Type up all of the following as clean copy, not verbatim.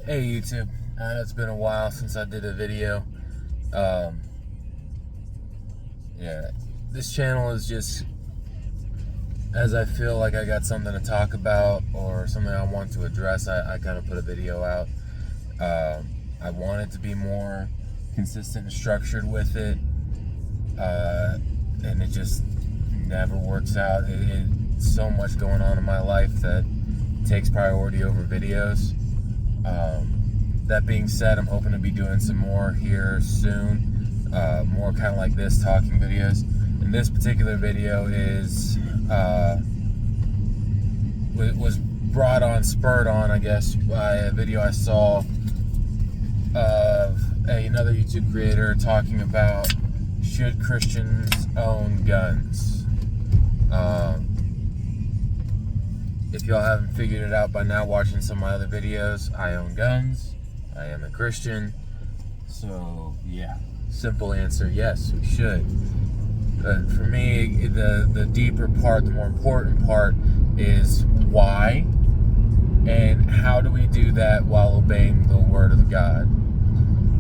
Hey YouTube, it's been a while since I did a video. Yeah, this channel is just as I feel like I got something to talk about or something I want to address, I kind of put a video out. I wanted to be more consistent and structured with it, and it just never works out. It's so much going on in my life that takes priority over videos. That being said, I'm hoping to be doing some more here soon, more kind of like this, talking videos. And this particular video is was spurred on, I guess, by a video I saw of another YouTube creator talking about, should Christians own guns? If y'all haven't figured it out by now watching some of my other videos, I own guns. I am a Christian. So, yeah. Simple answer, yes, we should. But for me, the deeper part, the more important part is why and how do we do that while obeying the Word of God?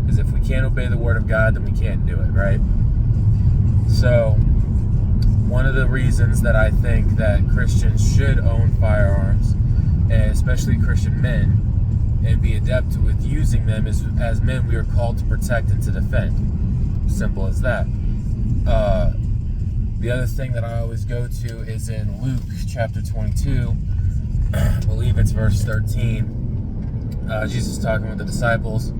Because if we can't obey the Word of God, then we can't do it, right? So, one of the reasons that I think that Christians should own firearms, and especially Christian men, and be adept with using them, is as men we are called to protect and to defend. Simple as that. The other thing that I always go to is in Luke chapter 22, I believe it's verse 13. Jesus is talking with the disciples,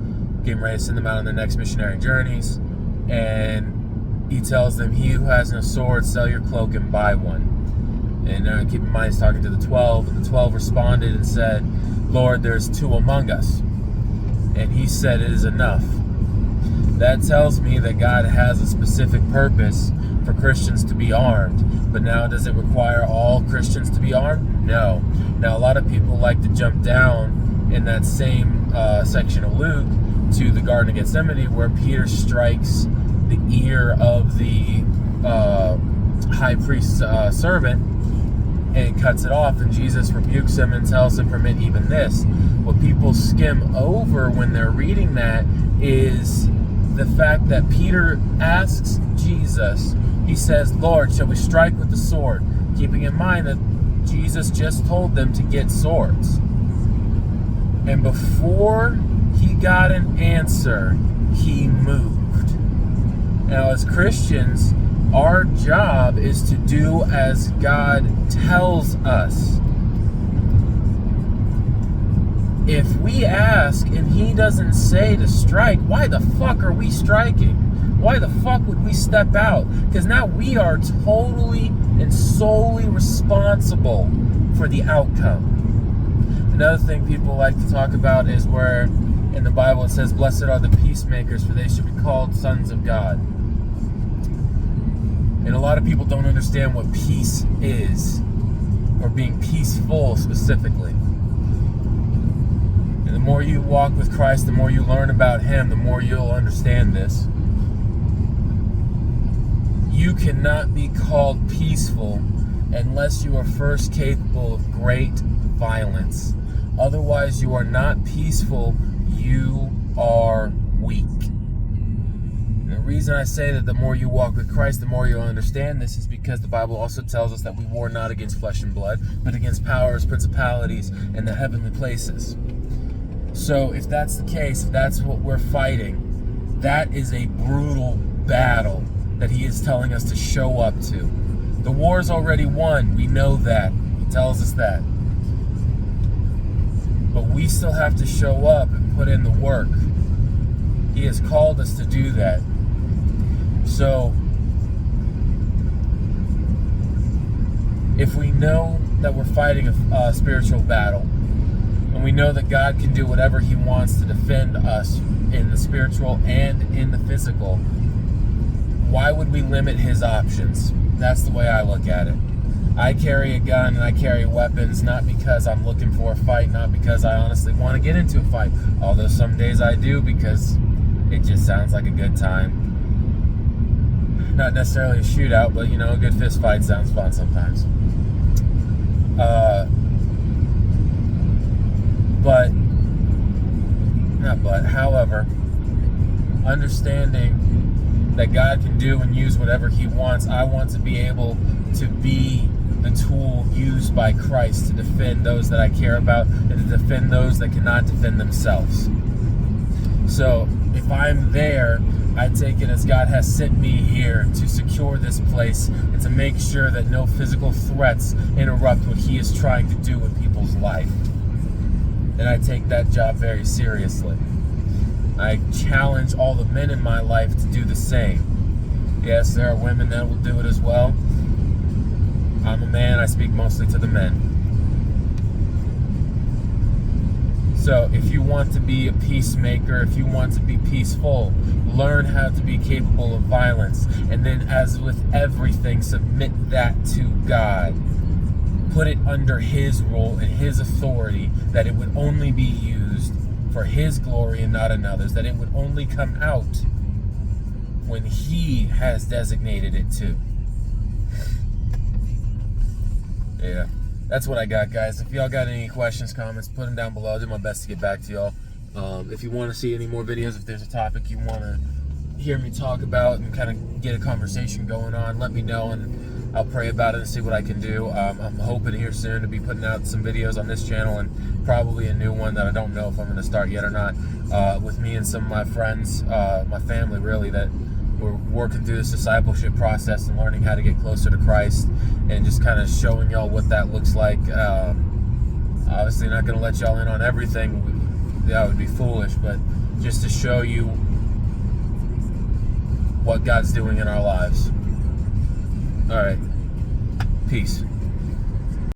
getting ready to send them out on their next missionary journeys, and he tells them, "He who has no sword, sell your cloak and buy one." And keep in mind, he's talking to the 12, and the 12 responded and said, "Lord, there's 2 among us." And he said, "It is enough." That tells me that God has a specific purpose for Christians to be armed. But now, does it require all Christians to be armed? No. Now, a lot of people like to jump down in that same section of Luke to the Garden of Gethsemane, where Peter strikes the ear of the high priest's servant and cuts it off, and Jesus rebukes him and tells him, "Permit even this." What people skim over when they're reading that is the fact that Peter asks Jesus, he says, "Lord, shall we strike with the sword?" Keeping in mind that Jesus just told them to get swords. And before he got an answer, he moved. Now, as Christians, our job is to do as God tells us. If we ask and he doesn't say to strike, why the fuck are we striking? Why the fuck would we step out? Because now we are totally and solely responsible for the outcome. Another thing people like to talk about is where in the Bible it says, "Blessed are the peacemakers, for they should be called sons of God." And a lot of people don't understand what peace is, or being peaceful specifically. And the more you walk with Christ, the more you learn about him, the more you'll understand this. You cannot be called peaceful unless you are first capable of great violence. Otherwise, you are not peaceful, you are weak. The reason I say that the more you walk with Christ, the more you'll understand this is because the Bible also tells us that we war not against flesh and blood, but against powers, principalities, and the heavenly places. So if that's the case, if that's what we're fighting, that is a brutal battle that he is telling us to show up to. The war is already won. We know that. He tells us that. But we still have to show up and put in the work. He has called us to do that. So, if we know that we're fighting a spiritual battle, and we know that God can do whatever he wants to defend us in the spiritual and in the physical, why would we limit his options? That's the way I look at it. I carry a gun and I carry weapons not because I'm looking for a fight, not because I honestly want to get into a fight, although some days I do because it just sounds like a good time. Not necessarily a shootout, but a good fist fight sounds fun sometimes. But But however, understanding that God can do and use whatever he wants, I want to be able to be the tool used by Christ to defend those that I care about and to defend those that cannot defend themselves. So if I'm there, I take it as God has sent me here to secure this place and to make sure that no physical threats interrupt what he is trying to do in people's life. And I take that job very seriously. I challenge all the men in my life to do the same. Yes, there are women that will do it as well. I'm a man, I speak mostly to the men. So if you want to be a peacemaker, if you want to be peaceful, learn how to be capable of violence. And then, as with everything, submit that to God. Put it under his rule and his authority, that it would only be used for his glory and not another's, that it would only come out when he has designated it to. Yeah, that's what I got, guys. If y'all got any questions, comments, put them down below. I'll do my best to get back to y'all. If you want to see any more videos, if there's a topic you want to hear me talk about and kind of get a conversation going on, let me know and I'll pray about it and see what I can do. I'm hoping here soon to be putting out some videos on this channel and probably a new one that I don't know if I'm going to start yet or not, with me and some of my friends, my family really, that we're working through this discipleship process and learning how to get closer to Christ and just kind of showing y'all what that looks like. Obviously not going to let y'all in on everything. That would be foolish, but just to show you what God's doing in our lives. All right. Peace.